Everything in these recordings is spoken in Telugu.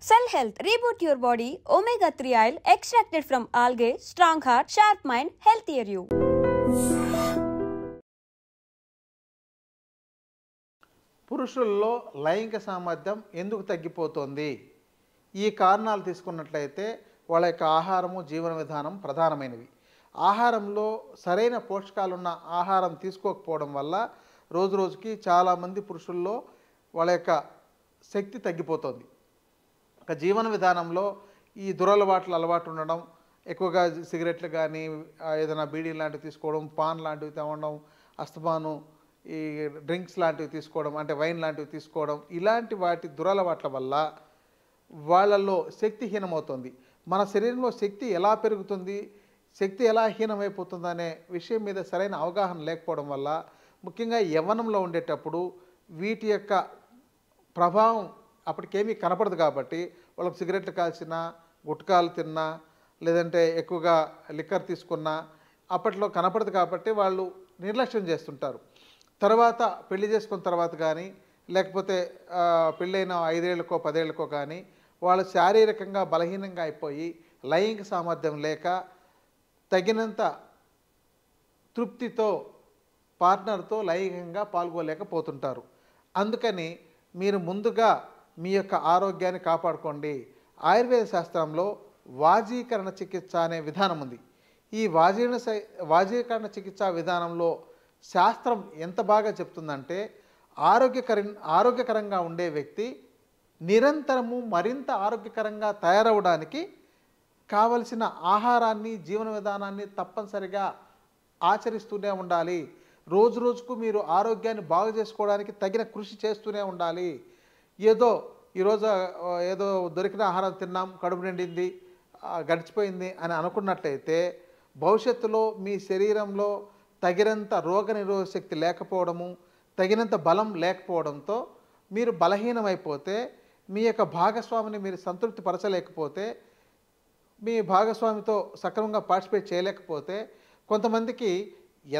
Cell Health, reboot your body, omega-3 oil extracted from algae, strong heart, sharp mind, healthier you. పురుషుల్లో లైంగిక సామర్థ్యం ఎందుకు తగ్గిపోతుంది? ఈ కారణాలు తీసుకున్నట్లయితే వాళ్ళ యొక్క ఆహారము, జీవన విధానం ప్రధానమైనవి. ఆహారంలో సరైన పోషకాలున్న ఆహారం తీసుకోకపోవడం వల్ల రోజు రోజుకి చాలామంది పురుషుల్లో వాళ్ళ యొక్క శక్తి తగ్గిపోతుంది. ఒక జీవన విధానంలో ఈ దురలవాట్లు అలవాటు ఉండడం, ఎక్కువగా సిగరెట్లు కానీ ఏదైనా బీడీ లాంటివి తీసుకోవడం, పాన్ లాంటివి తేవడం, అస్తమాను ఈ డ్రింక్స్ లాంటివి తీసుకోవడం, అంటే వైన్ లాంటివి తీసుకోవడం, ఇలాంటి వాటి దురలవాట్ల వల్ల వాళ్ళల్లో శక్తి హీనమవుతుంది. మన శరీరంలో శక్తి ఎలా పెరుగుతుంది, శక్తి ఎలా హీనమైపోతుంది అనే విషయం మీద సరైన అవగాహన లేకపోవడం వల్ల, ముఖ్యంగా యవ్వనంలో ఉండేటప్పుడు వీటి యొక్క ప్రభావం అప్పటికేమీ కనపడదు. కాబట్టి వాళ్ళకి సిగరెట్లు కాల్చినా, గుట్కాలు తిన్నా, లేదంటే ఎక్కువగా లిక్కర్ తీసుకున్నా అప్పట్లో కనపడదు. కాబట్టి వాళ్ళు నిర్లక్ష్యం చేస్తుంటారు. తర్వాత పెళ్లి చేసుకున్న తర్వాత కానీ, లేకపోతే పెళ్ళైన 5 ఏళ్ళకో 10 ఏళ్ళకో కానీ వాళ్ళు శారీరకంగా బలహీనంగా అయిపోయి లైంగిక సామర్థ్యం లేక తగినంత తృప్తితో పార్ట్నర్తో లైంగికంగా పాల్గొలేకపోతుంటారు. అందుకని మీరు ముందుగా మీ యొక్క ఆరోగ్యాన్ని కాపాడుకోండి. ఆయుర్వేద శాస్త్రంలో వాజీకరణ చికిత్స అనే విధానం ఉంది. ఈ వాజీకరణ చికిత్సా విధానంలో శాస్త్రం ఎంత బాగా చెప్తుందంటే, ఆరోగ్యకరంగా ఉండే వ్యక్తి నిరంతరము మరింత ఆరోగ్యకరంగా తయారవడానికి కావలసిన ఆహారాన్ని, జీవన విధానాన్ని తప్పనిసరిగా ఆచరిస్తూనే ఉండాలి. రోజు రోజుకు మీరు ఆరోగ్యాన్ని బాగు చేసుకోవడానికి తగిన కృషి చేస్తూనే ఉండాలి. ఈరోజు ఏదో దొరికిన ఆహారం తిన్నాం, కడుపు నిండింది, గడిచిపోయింది అని అనుకున్నట్లయితే భవిష్యత్తులో మీ శరీరంలో తగినంత రోగనిరోధక శక్తి లేకపోవడము, తగినంత బలం లేకపోవడంతో మీరు బలహీనమైపోతే, మీ యొక్క భాగస్వామిని మీరు సంతృప్తి పరచలేకపోతే, మీ భాగస్వామితో సక్రమంగా పార్టిసిపేట్ చేయలేకపోతే, కొంతమందికి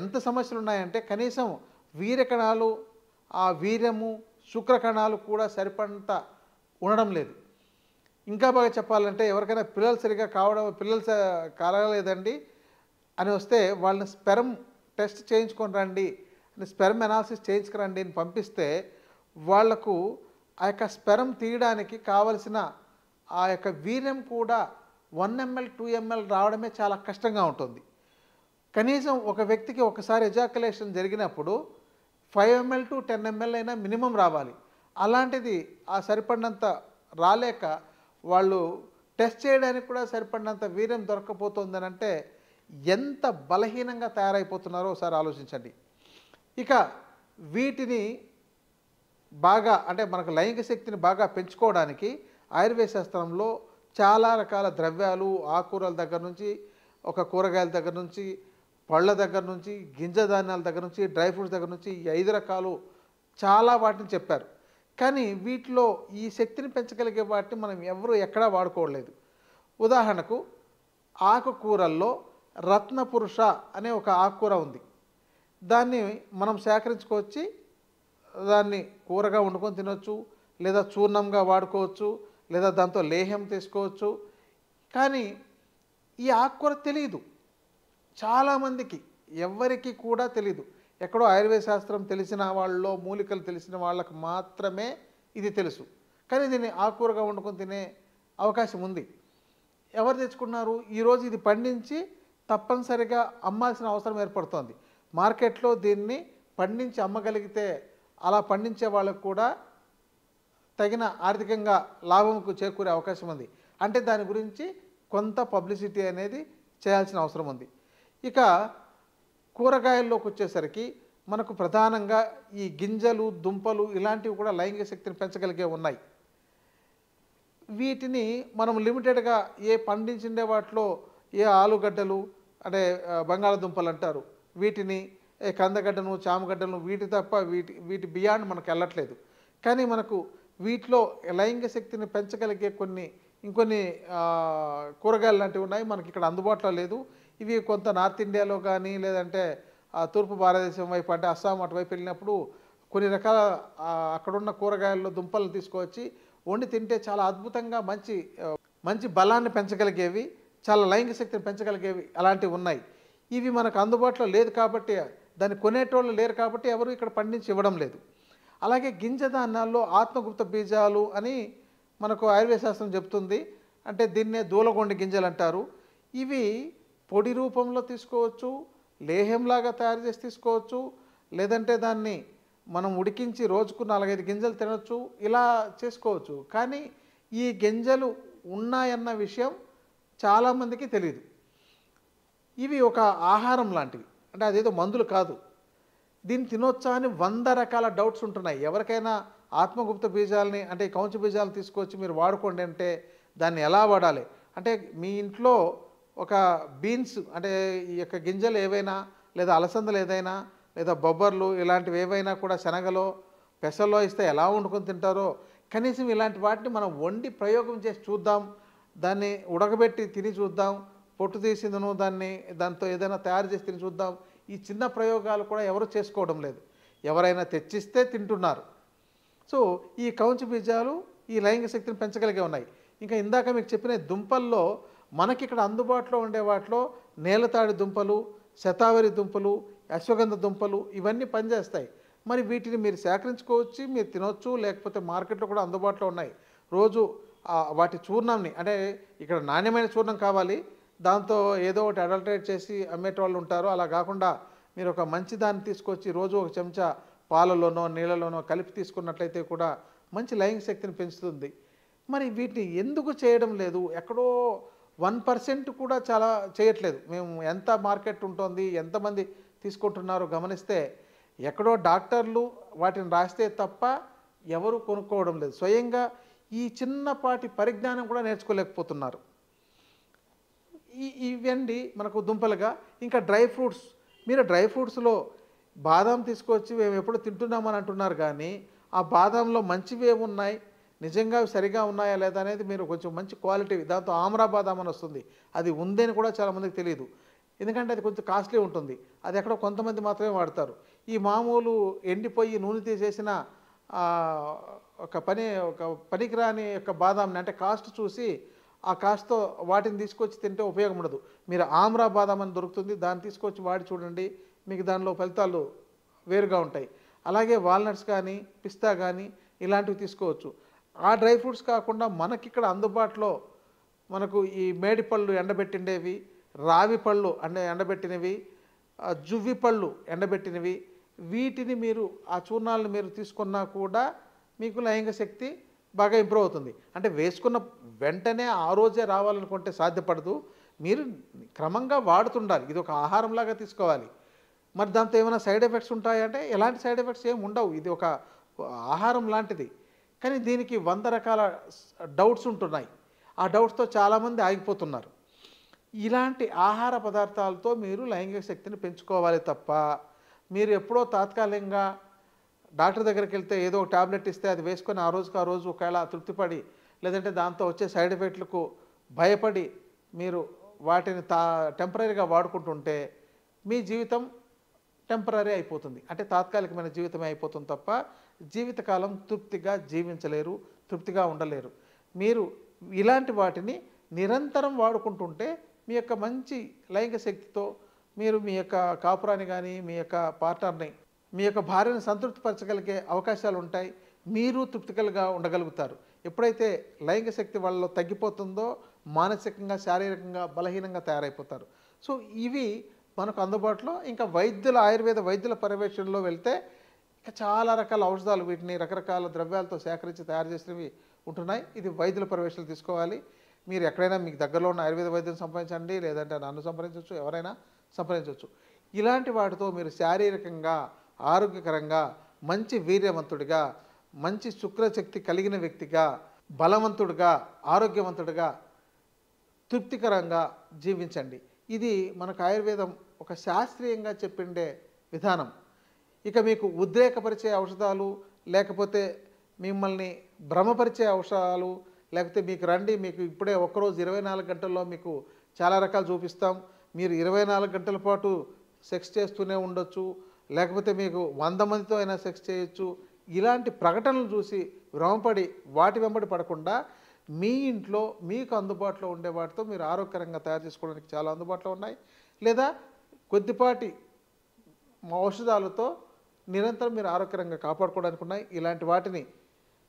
ఎంత సమస్యలు ఉన్నాయంటే కనీసం వీర్యకణాలు, ఆ వీర్యము, శుక్రకణాలు కూడా సరిపడంత ఉండడం లేదు. ఇంకా బాగా చెప్పాలంటే ఎవరికైనా పిల్లలు కలగలేదండి అని వస్తే వాళ్ళని స్పెర్మ్ టెస్ట్ చేయించుకొని రండి అని, స్పెర్మ్ అనాలిసిస్ చేయించుకురండి అని పంపిస్తే వాళ్లకు ఆ యొక్క స్పెర్మ్ తీయడానికి కావలసిన ఆ యొక్క వీర్యం కూడా 1 ml 2 ml రావడమే చాలా కష్టంగా ఉంటుంది. కనీసం ఒక వ్యక్తికి ఒకసారి ఎజాకులేషన్ జరిగినప్పుడు 5 ml to 10 ml అయినా మినిమం రావాలి. అలాంటిది ఆ సరిపడినంత రాలేక వాళ్ళు టెస్ట్ చేయడానికి కూడా సరిపడినంత వీర్యం దొరకకపోతుందని అంటే ఎంత బలహీనంగా తయారైపోతున్నారో ఒకసారి ఆలోచించండి. ఇక వీటిని బాగా, అంటే మనకు లైంగిక శక్తిని బాగా పెంచుకోవడానికి ఆయుర్వేద శాస్త్రంలో చాలా రకాల ద్రవ్యాలు, ఆకుకూరల దగ్గర నుంచి, ఒక కూరగాయల దగ్గర నుంచి, పళ్ళ దగ్గర నుంచి, గింజ ధాన్యాల దగ్గర నుంచి, డ్రై ఫ్రూట్స్ దగ్గర నుంచి, ఈ 5 రకాలు చాలా వాటిని చెప్పారు. కానీ వీటిలో ఈ శక్తిని పెంచగలిగే వాటిని మనం ఎవరు ఎక్కడా వాడుకోవట్లేదు. ఉదాహరణకు ఆకుకూరల్లో రత్నపురుష అనే ఒక ఆకుకూర ఉంది. దాన్ని మనం సేకరించుకొచ్చి దాన్ని కూరగా వండుకొని తినొచ్చు, లేదా చూర్ణంగా వాడుకోవచ్చు, లేదా దాంతో లేహ్యం తీసుకోవచ్చు. కానీ ఈ ఆకుకూర తెలియదు చాలామందికి, ఎవ్వరికి కూడా తెలియదు. ఎక్కడో ఆయుర్వేద శాస్త్రం తెలిసిన వాళ్ళలో, మూలికలు తెలిసిన వాళ్ళకు మాత్రమే ఇది తెలుసు. కానీ దీన్ని ఆకుకూరగా వండుకొని తినే అవకాశం ఉంది. ఎవరు తెచ్చుకున్నారు? ఈరోజు ఇది పండించి తప్పనిసరిగా అమ్మాల్సిన అవసరం ఏర్పడుతోంది. మార్కెట్లో దీన్ని పండించి అమ్మగలిగితే అలా పండించే వాళ్ళకు కూడా తగిన ఆర్థికంగా లాభంకు చేకూరే అవకాశం ఉంది. అంటే దాని గురించి కొంత పబ్లిసిటీ అనేది చేయాల్సిన అవసరం ఉంది. ఇక కూరగాయల్లోకి వచ్చేసరికి మనకు ప్రధానంగా ఈ గింజలు, దుంపలు ఇలాంటివి కూడా లైంగిక శక్తిని పెంచగలిగే ఉన్నాయి. వీటిని మనం లిమిటెడ్గా పండించిండే వాటిలో ఆలుగడ్డలు, అంటే బంగాళదుంపలు అంటారు, వీటిని కందగడ్డను, చామగడ్డలను, వీటి తప్ప వీటి బియాండ్ మనకు వెళ్ళట్లేదు. కానీ మనకు వీటిలో లైంగిక శక్తిని పెంచగలిగే ఇంకొన్ని కూరగాయలు లాంటివి ఉన్నాయి, మనకి ఇక్కడ అందుబాటులో లేదు. ఇవి కొంత నార్త్ ఇండియాలో కానీ, లేదంటే తూర్పు భారతదేశం వైపు, అంటే అస్సాం అటువైపు వెళ్ళినప్పుడు కొన్ని రకాల అక్కడున్న కూరగాయల్లో దుంపలను తీసుకొచ్చి వండి తింటే చాలా అద్భుతంగా మంచి బలాన్ని పెంచగలిగేవి, చాలా లైంగిక శక్తిని పెంచగలిగేవి అలాంటివి ఉన్నాయి. ఇవి మనకు అందుబాటులో లేదు కాబట్టి, దాన్ని కొనేటోళ్ళు లేరు కాబట్టి ఎవరు ఇక్కడ పండించి ఇవ్వడం లేదు. అలాగే గింజ ధాన్యాల్లో ఆత్మగుప్త బీజాలు అని మనకు ఆయుర్వేద శాస్త్రం చెప్తుంది. అంటే దీన్నే దూలగొండి గింజలు అంటారు. ఇవి పొడి రూపంలో తీసుకోవచ్చు, లేహంలాగా తయారు చేసి తీసుకోవచ్చు, లేదంటే దాన్ని మనం ఉడికించి రోజుకు 4-5 గింజలు తినొచ్చు, ఇలా చేసుకోవచ్చు. కానీ ఈ గింజలు ఉన్నాయన్న విషయం చాలామందికి తెలియదు. ఇవి ఒక ఆహారం లాంటివి, అంటే అదేదో మందులు కాదు. దీన్ని తినొచ్చా అని 100 రకాల డౌట్స్ ఉంటున్నాయి. ఎవరికైనా ఆత్మగుప్త బీజాలని అంటే కౌంచ బీజాలను తీసుకొచ్చి మీరు వాడుకోండి అంటే దాన్ని ఎలా వాడాలి అంటే, మీ ఇంట్లో ఒక బీన్స్ అంటే ఈ యొక్క గింజలు ఏవైనా, లేదా అలసందలు ఏదైనా, లేదా బొబ్బర్లు ఇలాంటివి ఏవైనా కూడా శనగలో పెసల్లో ఇస్తే ఎలా వండుకొని తింటారో, కనీసం ఇలాంటి వాటిని మనం వండి ప్రయోగం చేసి చూద్దాం. దాన్ని ఉడకబెట్టి తిని చూద్దాం, పొట్టు తీసిందను దాంతో ఏదైనా తయారు చేసి తిని చూద్దాం. ఈ చిన్న ప్రయోగాలు కూడా ఎవరు చేసుకోవడం లేదు, ఎవరైనా తెచ్చిస్తే తింటున్నారు. సో ఈ కౌంచ బీజాలు ఈ లైంగిక శక్తిని పెంచగలిగే ఉన్నాయి. ఇంకా ఇందాక మీకు చెప్పిన దుంపల్లో మనకి ఇక్కడ అందుబాటులో ఉండే వాటిలో నేలతాడి దుంపలు, శతావరి దుంపలు, అశ్వగంధ దుంపలు ఇవన్నీ పనిచేస్తాయి. మరి వీటిని మీరు సేకరించుకోవచ్చు, మీరు తినొచ్చు, లేకపోతే మార్కెట్లో కూడా అందుబాటులో ఉన్నాయి. రోజు వాటి చూర్ణంని అంటే ఇక్కడ నాణ్యమైన చూర్ణం కావాలి, దాంతో ఏదో ఒకటి అడల్టరేట్ చేసి అమ్మేటోళ్ళు ఉంటారు. అలా కాకుండా మీరు ఒక మంచి దాన్ని తీసుకొచ్చి రోజు ఒక చెంచా పాలలోనో నీళ్ళలోనో కలిపి తీసుకున్నట్లయితే కూడా మంచి లైంగిక శక్తిని పెంచుతుంది. మరి వీటిని ఎందుకు చేయడం లేదు? ఎక్కడో 1% కూడా చాలా చేయట్లేదు. మేము ఎంత మార్కెట్ ఉంటుంది, ఎంతమంది తీసుకుంటున్నారో గమనిస్తే ఎక్కడో డాక్టర్లు వాటిని రాస్తే తప్ప ఎవరు కొనుక్కోవడం లేదు. స్వయంగా ఈ చిన్నపాటి పరిజ్ఞానం కూడా నేర్చుకోలేకపోతున్నారు. ఇవండి మనకు దుంపలుగా. ఇంకా డ్రై ఫ్రూట్స్, మీరు డ్రై ఫ్రూట్స్లో బాదాం తీసుకొచ్చి మేము ఎప్పుడు తింటున్నామని అంటున్నారు, కానీ ఆ బాదాంలో మంచివే ఉన్నాయి, నిజంగా అవి సరిగా ఉన్నాయా లేదా అనేది మీరు కొంచెం మంచి క్వాలిటీ, దాంతో ఆమ్రా బాదాం అని వస్తుంది, అది ఉందని కూడా చాలామందికి తెలియదు. ఎందుకంటే అది కొంచెం కాస్ట్లీ ఉంటుంది, అది ఎక్కడో కొంతమంది మాత్రమే వాడతారు. ఈ మామూలు ఎండిపోయి నూనె తీసేసిన ఒక పనికిరాని యొక్క బాదాంని అంటే కాస్ట్ చూసి ఆ కాస్ట్తో వాటిని తీసుకొచ్చి తింటే ఉపయోగం ఉండదు. మీరు ఆమ్రా బాదాం అని దొరుకుతుంది, దాన్ని తీసుకొచ్చి వాడి చూడండి, మీకు దానిలో ఫలితాలు వేరుగా ఉంటాయి. అలాగే వాల్నట్స్ కానీ పిస్తా కానీ ఇలాంటివి తీసుకోవచ్చు. ఆ డ్రై ఫ్రూట్స్ కాకుండా మనకిక్కడ అందుబాటులో మనకు ఈ మేడి పళ్ళు ఎండబెట్టిండేవి, రావి పళ్ళు ఎండబెట్టినవి, జువ్వి పళ్ళు ఎండబెట్టినవి, వీటిని మీరు ఆ చూర్ణాలను మీరు తీసుకున్నా కూడా మీకు లైంగిక శక్తి బాగా ఇంప్రూవ్ అవుతుంది. అంటే వేసుకున్న వెంటనే ఆ రోజే రావాలనుకుంటే సాధ్యపడదు, మీరు క్రమంగా వాడుతుండాలి. ఇది ఒక ఆహారంలాగా తీసుకోవాలి. మరి దాంతో ఏమైనా సైడ్ ఎఫెక్ట్స్ ఉంటాయంటే ఎలాంటి సైడ్ ఎఫెక్ట్స్ ఏమి ఉండవు, ఇది ఒక ఆహారం లాంటిది. కానీ దీనికి 100 రకాల డౌట్స్ ఉంటున్నాయి. ఆ డౌట్స్తో చాలామంది ఆగిపోతున్నారు. ఇలాంటి ఆహార పదార్థాలతో మీరు లైంగిక శక్తిని పెంచుకోవాలి తప్ప, మీరు ఎప్పుడో తాత్కాలికంగా డాక్టర్ దగ్గరికి వెళ్తే ఏదో ఒక టాబ్లెట్ ఇస్తే అది వేసుకొని ఆ రోజు ఒకవేళ తృప్తిపడి, లేదంటే దాంతో వచ్చే సైడ్ ఎఫెక్ట్లకు భయపడి మీరు వాటిని టెంపరీగా వాడుకుంటుంటే మీ జీవితం టెంపరీ అయిపోతుంది, అంటే తాత్కాలికమైన జీవితమే అయిపోతుంది తప్ప జీవితకాలం తృప్తిగా జీవించలేరు, తృప్తిగా ఉండలేరు. మీరు ఇలాంటి వాటిని నిరంతరం వాడుకుంటుంటే మీ యొక్క మంచి లైంగిక శక్తితో మీరు మీ యొక్క కాపురాన్ని కానీ మీ యొక్క పార్ట్నర్ని, మీ యొక్క భార్యను సంతృప్తిపరచగలిగే అవకాశాలు ఉంటాయి, మీరు తృప్తికరంగా ఉండగలుగుతారు. ఎప్పుడైతే లైంగిక శక్తి వాళ్ళలో తగ్గిపోతుందో మానసికంగా శారీరకంగా బలహీనంగా తయారైపోతారు. సో ఇవి మనకు అందుబాటులో. ఇంకా ఆయుర్వేద వైద్యుల పర్యవేక్షణలో వెళ్తే ఇంకా చాలా రకాల ఔషధాలు, వీటిని రకరకాల ద్రవ్యాలతో సేకరించి తయారు చేసినవి ఉంటున్నాయి. ఇది వైద్యుల పర్యవేక్షణ తీసుకోవాలి. మీరు ఎక్కడైనా మీకు దగ్గరలో ఉన్న ఆయుర్వేద వైద్యులను సంప్రదించండి, లేదంటే నన్ను సంప్రదించవచ్చు, ఎవరైనా సంప్రదించవచ్చు. ఇలాంటి వాటితో మీరు శారీరకంగా ఆరోగ్యకరంగా మంచి వీర్యవంతుడిగా, మంచి శుక్రశక్తి కలిగిన వ్యక్తిగా, బలవంతుడిగా, ఆరోగ్యవంతుడిగా, తృప్తికరంగా జీవించండి. ఇది మనకు ఆయుర్వేదం ఒక శాస్త్రీయంగా చెప్పిండే విధానం. ఇక మీకు ఉద్రేకపరిచే ఔషధాలు, లేకపోతే మిమ్మల్ని భ్రమపరిచే ఔషధాలు, లేకపోతే మీకు రండి, మీకు ఇప్పుడే ఒక్కరోజు 24 గంటల్లో మీకు చాలా రకాలు చూపిస్తాం, మీరు 24 గంటల పాటు సెక్స్ చేస్తూనే ఉండొచ్చు, లేకపోతే మీకు 100 మందితో అయినా సెక్స్ చేయొచ్చు, ఇలాంటి ప్రకటనలు చూసి భ్రమపడి వాటి వెంబడి పడకుండా మీ ఇంట్లో మీకు అందుబాటులో ఉండే వాటితో మీరు ఆరోగ్యకరంగా తయారు చేసుకోవడానికి చాలా అందుబాటులో ఉన్నాయి. లేదా కొద్దిపాటి ఔషధాలతో నిరంతరం మీరు ఆరోగ్యకరంగా కాపాడుకోవడానికి ఉన్నాయి. ఇలాంటి వాటిని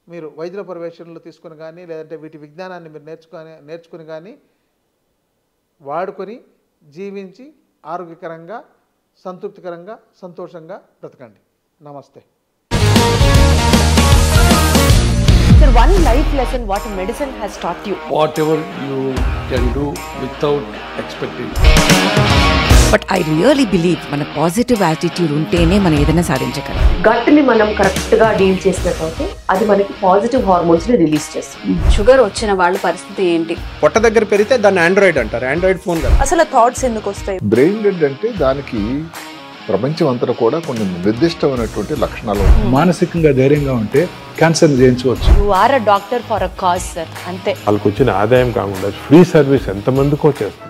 మీరు వైద్యుల పర్యవేక్షణలో తీసుకుని కానీ లేదంటే వీటి విజ్ఞానాన్ని మీరు నేర్చుకుని కానీ వాడుకొని జీవించి ఆరోగ్యకరంగా సంతృప్తికరంగా సంతోషంగా బ్రతకండి. నమస్తే. Sir, one life lesson what medicine has taught you. Whatever you can do without expecting. But I really believe మన పాజిటివ్ యాటిట్యూడ్ ఉంటేనే మనం ఏదైనా సాధించగలం. గట్ ని మనం కరెక్ట్ గా డీల్ చేసినట్లయితే అది మనకి పాజిటివ్ హార్మోన్స్ ని రిలీజ్ చేస్తుంది. షుగర్ వచ్చిన వాళ్ళ పరిస్థితి ఏంటి? పొట్ట దగ్గర పెరిగితే దాన్ని ఆండ్రాయిడ్ అంటారు. ఆండ్రాయిడ్ ఫోన్ కదా. అసలు థాట్స్ ఎందుకు వస్తాయి? బ్రెయిన్ డెడ్ అంటే దానికి ప్రపంచం అంతా కూడా కొన్ని నిర్దిష్టమైనటువంటి లక్షణాలు. మానసికంగా ధైర్యంగా ఉంటే క్యాన్సర్ జయించవచ్చు. You are a doctor for a cause, sir. అంతే. వాళ్ళకు వచ్చిన ఆదాయం కాకుండా ఫ్రీ సర్వీస్ ఎంతమందికో చేస్తారు.